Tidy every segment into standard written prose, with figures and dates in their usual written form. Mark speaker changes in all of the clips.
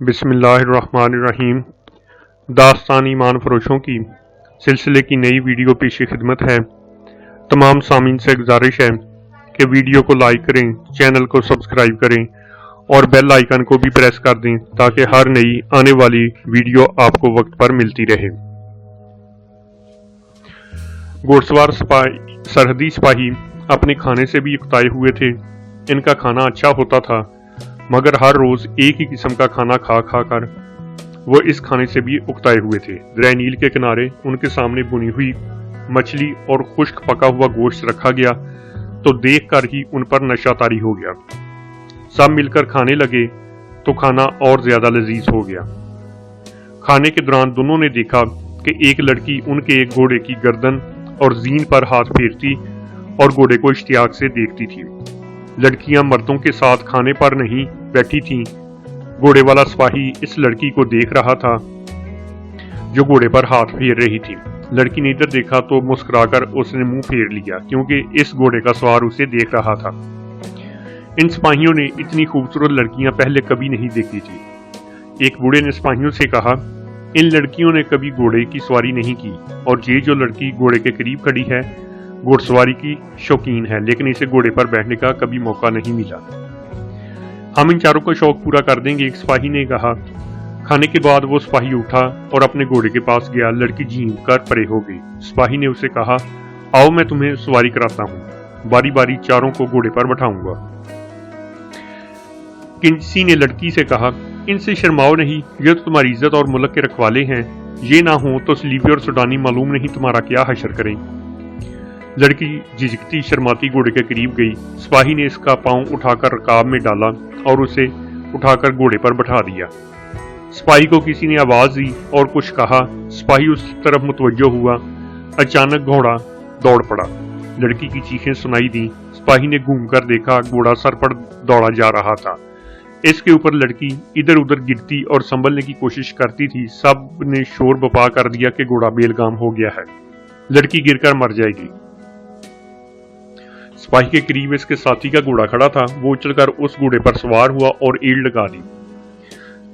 Speaker 1: بسم اللہ الرحمن الرحیم۔ داستان ایمان فروشوں کی سلسلے کی نئی ویڈیو پیش خدمت ہے۔ تمام سامعین سے گزارش ہے کہ ویڈیو کو لائک کریں، چینل کو سبسکرائب کریں اور بیل آئیکن کو بھی پریس کر دیں تاکہ ہر نئی آنے والی ویڈیو آپ کو وقت پر ملتی رہے۔ گھوڑ سوار سرحدی سپاہی اپنے کھانے سے بھی اکتائے ہوئے تھے۔ ان کا کھانا اچھا ہوتا تھا، مگر ہر روز ایک ہی قسم کا کھانا کھا کر وہ اس کھانے سے بھی اکتائے ہوئے تھے۔ دریائے نیل کے کنارے ان کے سامنے بنی ہوئی مچھلی اور خشک پکا ہوا گوشت رکھا گیا تو دیکھ کر ہی ان پر نشہ طاری ہو گیا۔ سب مل کر کھانے لگے تو کھانا اور زیادہ لذیذ ہو گیا۔ کھانے کے دوران دونوں نے دیکھا کہ ایک لڑکی ان کے ایک گھوڑے کی گردن اور زین پر ہاتھ پھیرتی اور گھوڑے کو اشتیاق سے دیکھتی تھی۔ لڑکیاں مردوں کے ساتھ کھانے پر نہیں بیٹھی تھیں۔ گھوڑے والا سپاہی اس لڑکی کو دیکھ رہا تھا جو گھوڑے پر ہاتھ پھیر رہی تھی۔ لڑکی نے ادھر دیکھا تو مسکرا کر اس نے منہ پھیر لیا کیونکہ اس گھوڑے کا سوار اسے دیکھ رہا تھا۔ ان سپاہیوں نے اتنی خوبصورت لڑکیاں پہلے کبھی نہیں دیکھی تھی۔ ایک بوڑھے نے سپاہیوں سے کہا، ان لڑکیوں نے کبھی گھوڑے کی سواری نہیں کی، اور یہ جو لڑکی گھوڑے کے قریب کھڑی ہے گھوڑ سواری کی شوقین ہے، لیکن اسے گھوڑے پر بیٹھنے کا کبھی موقع نہیں ملا۔ ہم ان چاروں کا شوق پورا کر دیں گے، ایک سپاہی نے کہا۔ کھانے کے بعد وہ سپاہی اٹھا اور اپنے گھوڑے کے پاس گیا۔ لڑکی جھینک کر پرے ہو گئی۔ سپاہی نے اسے کہا، آؤ میں تمہیں سواری کراتا ہوں، باری باری چاروں کو گھوڑے پر بٹھاؤں گا۔ کسی نے لڑکی سے کہا، ان سے شرماؤ نہیں، یہ تو تمہاری عزت اور ملک کے رکھوالے ہیں، یہ نہ ہوں تو سلیبی اور سوڈانی معلوم نہیں تمہارا کیا حشر کریں۔ لڑکی جھجکتی شرماتی گھوڑے کے قریب گئی۔ سپاہی نے اس کا پاؤں اٹھا کر رکاب میں ڈالا اور اسے اٹھا کر گھوڑے پر بٹھا دیا۔ سپاہی کو کسی نے آواز دی اور کچھ کہا۔ سپاہی اس طرف متوجہ ہوا۔ اچانک گھوڑا دوڑ پڑا۔ لڑکی کی چیخیں سنائی دیں۔ سپاہی نے گھوم کر دیکھا، گھوڑا سر پر دوڑا جا رہا تھا۔ اس کے اوپر لڑکی ادھر ادھر گرتی اور سنبھلنے کی کوشش کرتی تھی۔ سب نے شور بپا کر دیا کہ گھوڑا بیلگام ہو گیا ہے، لڑکی گر کر مر جائے گی۔ سپاہی کے قریب اس کے ساتھی کا گھوڑا کھڑا تھا۔ وہ اچھل کر اس گھوڑے پر سوار ہوا اور ایڑ لگا دی۔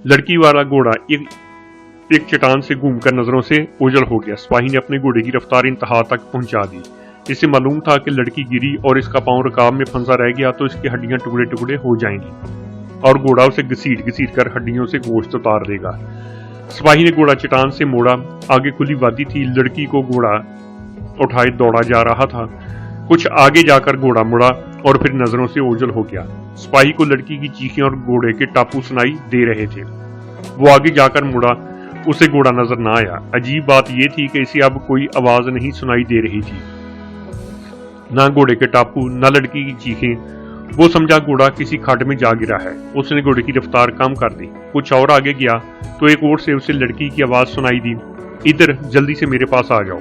Speaker 1: لڑکی والا گھوڑا ایک چٹان سے گھوم کر نظروں سے اوجھل ہو گیا۔ سپاہی نے اپنے گھوڑے کی رفتار انتہا تک پہنچا دی۔ اسے معلوم تھا کہ لڑکی گری اور اس کا پاؤں رکاب میں پھنسا رہ گیا تو اس کی ہڈیاں ٹکڑے ٹکڑے ہو جائیں گی اور گھوڑا اسے گھسیٹ گھسیٹ کر ہڈیوں سے گوشت اتار دے گا۔ سپاہی نے گھوڑا چٹان سے موڑا۔ آگے کھلی وادی تھی، لڑکی کو گھوڑا اٹھائے دوڑا جا رہا تھا۔ کچھ آگے جا کر گھوڑا مڑا اور پھر نظروں سے اوجھل ہو گیا۔ سپاہی کو لڑکی کی چیخیں اور گھوڑے کے ٹاپو سنائی دے رہے تھے۔ وہ آگے جا کر مڑا، اسے گھوڑا نظر نہ آیا۔ عجیب بات یہ تھی کہ اسے اب کوئی آواز نہیں سنائی دے رہی تھی، نہ گھوڑے کے ٹاپو، نہ لڑکی کی چیخیں۔ وہ سمجھا گھوڑا کسی کھڈ میں جا گرا ہے۔ اس نے گھوڑے کی رفتار کم کر دی۔ کچھ اور آگے گیا تو ایک اور سے اسے لڑکی کی آواز سنائی دی، ادھر جلدی سے میرے پاس آ جاؤ۔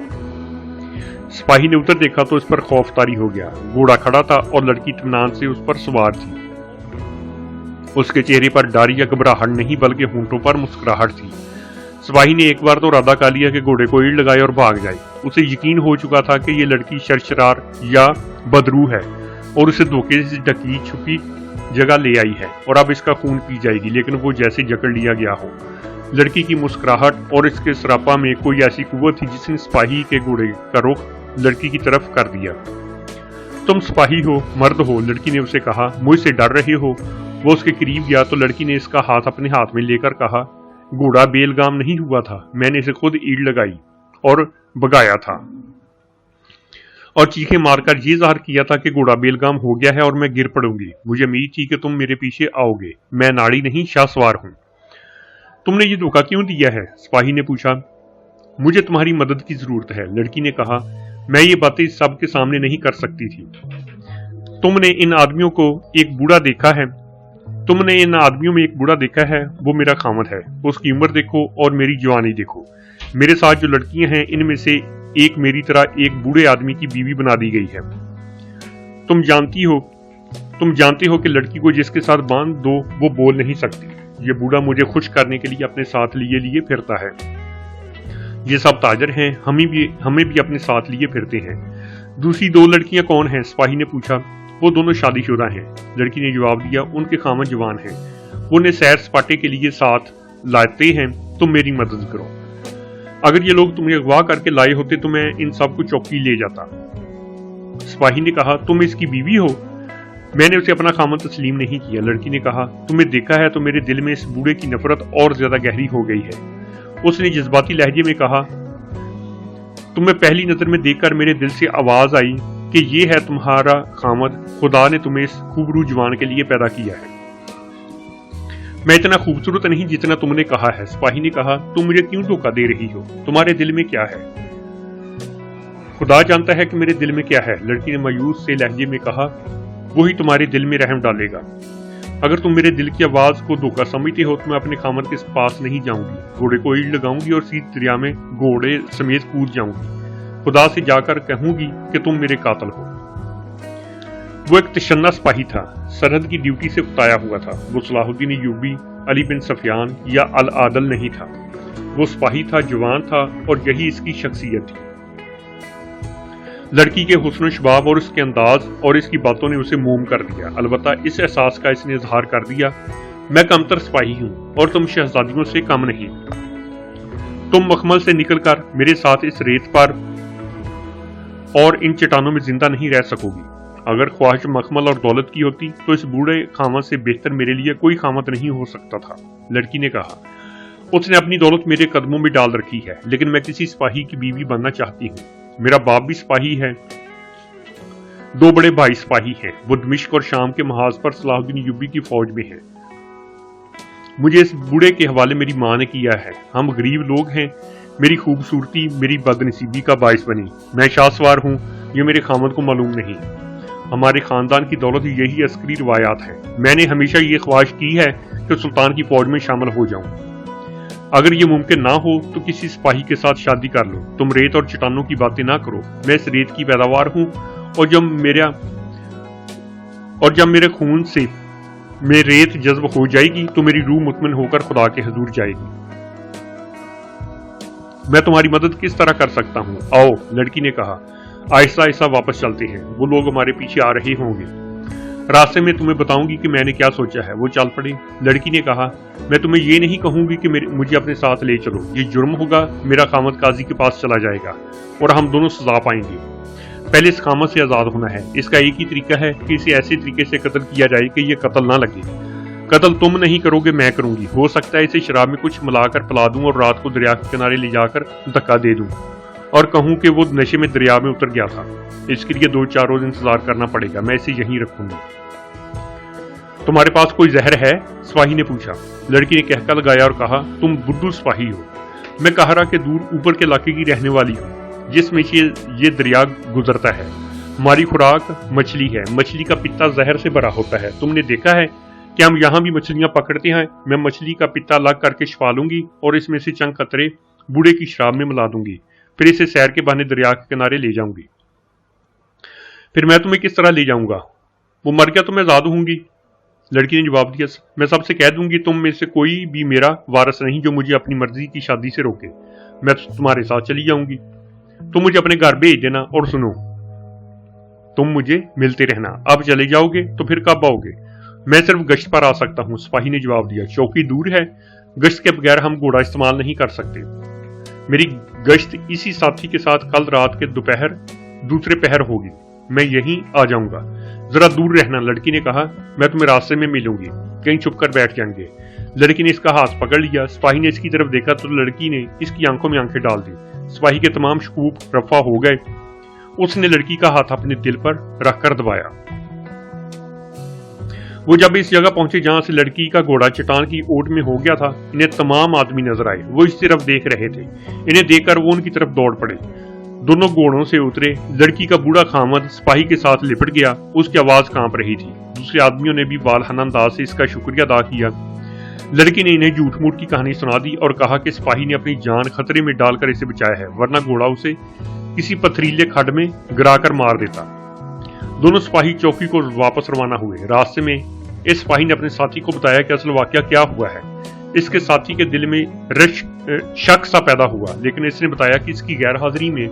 Speaker 1: سپاہی نے ادھر دیکھا تو اس پر خوف طاری ہو گیا۔ گھوڑا کھڑا تھا اور لڑکی اطمینان سے اس پر سوار تھی۔ اس کے چہرے پر ڈر یا گھبراہٹ نہیں بلکہ ہونٹوں پر مسکراہٹ تھی۔ سپاہی نے ایک بار تو ارادہ کر لیا کہ گھوڑے کو ایڑ لگائے اور بھاگ جائے۔ اسے یقین ہو چکا تھا کہ یہ لڑکی شرشرار یا بدروح ہے اور اسے دھوکے سے ڈکی چھپی جگہ لے آئی ہے اور اب اس کا خون پی جائے گی، لیکن وہ جیسے جکڑ لیا گیا ہو۔ لڑکی کی مسکراہٹ اور اس کے سراپا میں کوئی ایسی قوت تھی جس نے سپاہی کے گھوڑے کا رخ لڑکی کی طرف کر دیا۔ تم سپاہی ہو، مرد ہو، لڑکی نے اسے کہا، مجھ سے ڈر رہے ہو؟ وہ اس کے قریب گیا تو لڑکی نے اس کا ہاتھ اپنے ہاتھ میں لے کر کہا، گھوڑا بیلگام نہیں ہوا تھا، میں نے اسے خود ایڑ لگائی اور بگایا تھا اور چیخیں مار کر یہ ظاہر کیا تھا کہ گھوڑا بیلگام ہو گیا ہے اور میں گر پڑوں گی۔ مجھے امید تھی کہ تم میرے پیچھے آؤ گے، میں ناڑی نہیں شاہ سوار ہوں۔ تم نے یہ دھوکہ کیوں دیا ہے؟ سپاہی نے پوچھا۔ مجھے تمہاری مدد کی ضرورت ہے، لڑکی نے کہا، میں یہ باتیں سب کے سامنے نہیں کر سکتی تھی۔ تم نے ان آدمیوں میں ایک بوڑھا دیکھا ہے، وہ میرا خامد ہے۔ اس کی عمر دیکھو اور میری جوانی دیکھو۔ میرے ساتھ جو لڑکیاں ہیں ان میں سے ایک میری طرح ایک بوڑھے آدمی کی بیوی بنا دی گئی ہے۔ تم جانتے ہو کہ لڑکی کو جس کے ساتھ باندھ دو وہ بول نہیں سکتی۔ یہ بوڑھا مجھے خوش کرنے کے لیے اپنے ساتھ لیے پھرتا ہے۔ یہ سب تاجر ہیں، ہمیں بھی اپنے ساتھ لیے پھرتے ہیں۔ دوسری دو لڑکیاں کون ہیں؟ سپاہی نے پوچھا۔ وہ دونوں شادی شدہ ہیں، لڑکی نے جواب دیا، ان کے خامد جوان ہیں وہ انہیں سیر سپاٹے کے لیے ساتھ لاتے ہیں، تم میری مدد کرو۔ اگر یہ لوگ تمہیں اغوا کر کے لائے ہوتے تو میں ان سب کو چوکی لے جاتا۔ سپاہی نے کہا، تم اس کی بیوی ہو؟ میں نے اسے اپنا خامند تسلیم نہیں کیا۔ لڑکی نے کہا، تمہیں دیکھا ہے تو میرے دل میں اس بوڑھے کی نفرت اور زیادہ گہری ہو گئی ہے۔ اس نے جذباتی لہجے میں کہا، تمہیں پہلی نظر میں دیکھ کر میرے دل سے آواز آئی کہ یہ ہے تمہارا خامد، خدا نے تمہیں اس خوبرو جوان کے لیے پیدا کیا ہے۔ میں اتنا خوبصورت نہیں جتنا تم نے کہا ہے۔ سپاہی نے کہا، تم مجھے کیوں دھوکہ دے رہی ہو؟ تمہارے دل میں کیا ہے؟ خدا جانتا ہے کہ میرے دل میں کیا ہے، لڑکی نے مایوس سے لہجے میں کہا، وہی تمہارے دل میں رحم ڈالے گا۔ اگر تم میرے دل کی آواز کو دھوکہ سمجھتے ہو تو میں اپنے خامد کے پاس نہیں جاؤں گی، گھوڑے کو ایڑ لگاؤں گی اور سیدھ دریا میں گھوڑے سمیت کود جاؤں گی، خدا سے جا کر کہوں گی کہ تم میرے قاتل ہو۔ وہ ایک تشنہ سپاہی تھا، سرحد کی ڈیوٹی سے اتایا ہوا تھا۔ وہ صلاح الدین ایوبی، علی بن سفیان یا العادل نہیں تھا۔ وہ سپاہی تھا، جوان تھا، اور یہی اس کی شخصیت تھی۔ لڑکی کے حسن و شباب اور اس کے انداز اور اس کی باتوں نے اسے موم کر دیا۔ البتہ اس احساس کا اس نے اظہار کر دیا، میں کمتر سپاہی ہوں اور تم شہزادیوں سے کم نہیں۔ تم مخمل سے نکل کر میرے ساتھ اس ریت پر اور ان چٹانوں میں زندہ نہیں رہ سکو گی۔ اگر خواہش مخمل اور دولت کی ہوتی تو اس بوڑھے خامد سے بہتر میرے لیے کوئی خامد نہیں ہو سکتا تھا۔ لڑکی نے کہا، اس نے اپنی دولت میرے قدموں میں ڈال رکھی ہے، لیکن میں کسی سپاہی کی بیوی بننا چاہتی ہوں۔ میرا باپ بھی سپاہی ہے، دو بڑے بھائی سپاہی ہیں، وہ دمشق اور شام کے محاذ پر صلاح الدین ایوبی کی فوج میں ہیں۔ مجھے اس بوڑھے کے حوالے میری ماں نے کیا ہے۔ ہم غریب لوگ ہیں، میری خوبصورتی میری بدنصیبی کا باعث بنی۔ میں شاہ سوار ہوں، یہ میرے خامد کو معلوم نہیں۔ ہمارے خاندان کی دولت یہی عسکری روایات ہیں۔ میں نے ہمیشہ یہ خواہش کی ہے کہ سلطان کی فوج میں شامل ہو جاؤں۔ اگر یہ ممکن نہ ہو تو کسی سپاہی کے ساتھ شادی کر لو۔ تم ریت اور چٹانوں کی باتیں نہ کرو، میں اس ریت کی پیداوار ہوں، اور جب میرے خون سے میں ریت جذب ہو جائے گی تو میری روح مطمئن ہو کر خدا کے حضور جائے گی۔ میں تمہاری مدد کس طرح کر سکتا ہوں؟ آؤ، لڑکی نے کہا، آہستہ آہستہ واپس چلتے ہیں، وہ لوگ ہمارے پیچھے آ رہے ہوں گے۔ راستے میں تمہیں بتاؤں گی کہ میں نے کیا سوچا ہے۔ وہ چل پڑے۔ لڑکی نے کہا، میں تمہیں یہ نہیں کہوں گی کہ مجھے اپنے ساتھ لے چلو، یہ جرم ہوگا۔ میرا خامد قاضی کے پاس چلا جائے گا اور ہم دونوں سزا پائیں گے۔ پہلے اس خامد سے آزاد ہونا ہے۔ اس کا ایک ہی طریقہ ہے کہ اسے ایسے طریقے سے قتل کیا جائے کہ یہ قتل نہ لگے۔ قتل تم نہیں کرو گے، میں کروں گی۔ ہو سکتا ہے اسے شراب میں کچھ ملا کر پلا دوں اور رات کو دریا کے کنارے لے جا کر دھکا دے دوں اور کہوں کہ وہ نشے میں دریا میں اتر گیا تھا۔ اس کے لیے 2-4 روز انتظار کرنا پڑے گا۔ میں اسے یہیں رکھوں گی۔ تمہارے پاس کوئی زہر ہے؟ سپاہی نے پوچھا۔ لڑکی نے کہکا لگایا اور کہا، تم بدھو سپاہی ہو۔ میں قاہرہ کے دور اوپر کے علاقے کی رہنے والی ہوں جس میں یہ دریا گزرتا ہے۔ ہماری خوراک مچھلی ہے۔ مچھلی کا پتا زہر سے بھرا ہوتا ہے۔ تم نے دیکھا ہے کہ ہم یہاں بھی مچھلیاں پکڑتے ہیں۔ میں مچھلی کا پتا الگ کر کے چھپا لوں گی اور اس میں سے چند قطرے بوڑھے کی شراب میں ملا دوں گی، پھر اسے سیر کے بہانے دریا کے کنارے لے جاؤں گی۔ پھر میں تمہیں کس طرح لے جاؤں گا؟ وہ مر گیا تو میں آزاد ہوں گی۔ لڑکی نے جواب دیا، میں سب سے کہہ دوں گی تم میں سے کوئی بھی میرا وارث نہیں جو مجھے اپنی مرضی کی شادی سے روکے۔ میں تمہارے ساتھ چلی جاؤں گی۔ تم مجھے اپنے گھر بھیج دینا، اور سنو، تم مجھے ملتے رہنا۔ اب چلے جاؤ گے تو پھر کب آؤ گے؟ میں صرف گشت پر آ سکتا ہوں، سپاہی نے جواب دیا۔ چوکی دور ہے، گشت کے بغیر ہم گھوڑا استعمال نہیں کر سکتے۔ میری گشت اسی ساتھی کے ساتھ کل رات کے دوسرے پہر ہوگی۔ میں یہیں آ جاؤں گا، ذرا دور رہنا۔ لڑکی نے کہا، میں تمہیں راستے میں ملوں گی، کہیں چھپ کر بیٹھ جائیں گے۔ لڑکی نے اس کا ہاتھ پکڑ لیا۔ سپاہی نے اس کی طرف دیکھا تو لڑکی نے اس کی آنکھوں میں آنکھیں ڈال دی۔ سپاہی کے تمام شکوک رفع ہو گئے۔ اس نے لڑکی کا ہاتھ اپنے دل پر رکھ کر دبایا۔ وہ جب اس جگہ پہنچے جہاں سے لڑکی کا گھوڑا چٹان کی اوٹ میں ہو گیا تھا، انہیں تمام آدمی نظر آئے۔ وہ اس طرف دیکھ رہے تھے۔ انہیں دیکھ کر وہ ان کی طرف دوڑ پڑے۔ دونوں گھوڑوں سے اترے۔ لڑکی کا بوڑھا خامد سپاہی کے ساتھ لپٹ گیا۔ اس کی آواز کانپ رہی تھی۔ دوسرے آدمیوں نے بھی والہانہ انداز سے اس کا شکریہ ادا کیا۔ لڑکی نے انہیں جھوٹ موٹ کی کہانی سنا دی اور کہا کہ سپاہی نے اپنی جان خطرے میں ڈال کر اسے بچایا ہے، ورنہ گھوڑا اسے کسی پتھریلے کھڈ میں گرا کر مار دیتا۔ دونوں سپاہی چوکی کو واپس روانہ ہوئے۔ راستے میں اس سپاہی نے اپنے ساتھی کو بتایا کہ اصل واقعہ کیا ہوا ہے۔ اس کے ساتھی کے دل میں شک سا پیدا ہوا، لیکن اس نے بتایا کہ اس کی غیر حاضری میں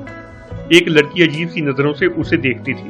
Speaker 1: ایک لڑکی عجیب سی نظروں سے اسے دیکھتی تھی۔